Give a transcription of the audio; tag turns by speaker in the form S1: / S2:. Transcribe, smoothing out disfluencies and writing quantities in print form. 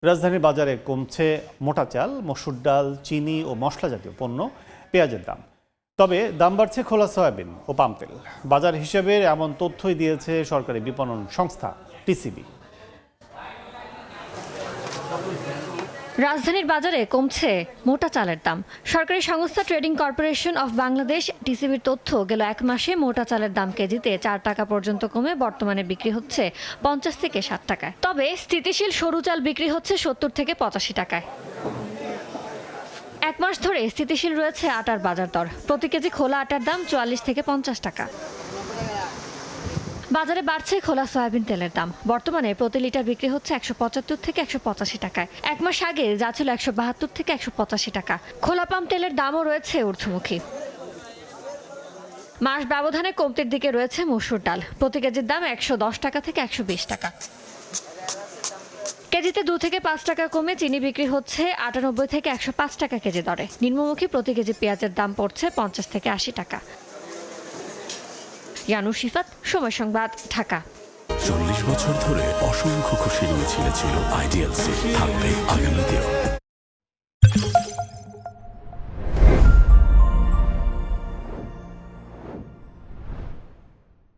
S1: রাজধানীর বাজারে কমছে মোটা চাল, মসুর ডাল, চিনি ও মশলা জাতীয় পণ্য, পেঁয়াজের দাম। তবে দাম বাড়ছে খোলা সয়াবিন ও পাম তেল। বাজার হিসেবে এমন তথ্যই দিয়েছে সরকারি বিপণন সংস্থা টিসিবি।
S2: রাজধানীর বাজারে কমছে মোটা চালের দাম। সরকারি সংস্থা ট্রেডিং কর্পোরেশন অফ বাংলাদেশ টিসিবির তথ্য, গেল এক মাসে মোটা চালের দাম কেজিতে 4 টাকা পর্যন্ত কমে বর্তমানে বিক্রি হচ্ছে 50 থেকে 60 টাকায়। তবে স্থিতিশীল সরু চাল বিক্রি হচ্ছে 70 থেকে 85 টাকায়। এক মাস ধরে স্থিতিশীল রয়েছে আটার বাজার দর। প্রতি কেজি খোলা আটার দাম 44 থেকে 50 টাকা। বাজারে বাড়ছে খোলা সয়াবিন তেলের দাম। বর্তমানে প্রতি লিটার বিক্রি হচ্ছে 175 থেকে 185 টাকায়। এক মাস আগে যা ছিল 172 থেকে 185 টাকা। খোলা পাম তেলের দামও রয়েছে ঊর্ধ্বমুখী। মাস ব্যবধানে কমতির দিকে রয়েছে মসুর ডাল। প্রতি কেজির দাম 110 টাকা থেকে 120 টাকা। কেজিতে 2 থেকে 5 টাকা কমে চিনি বিক্রি হচ্ছে 98 থেকে 105 টাকা কেজি দরে। নিম্নমুখী প্রতি কেজি পেঁয়াজের দাম পড়ছে 50 থেকে 80 টাকা। ইয়ানু শিফাত, সময় সংবাদ, ঢাকা।
S3: 40 বছর ধরে অসংখ্য খুশির মিছিলে ছিল আইডিএলসি, থাকবে আগামীতেও।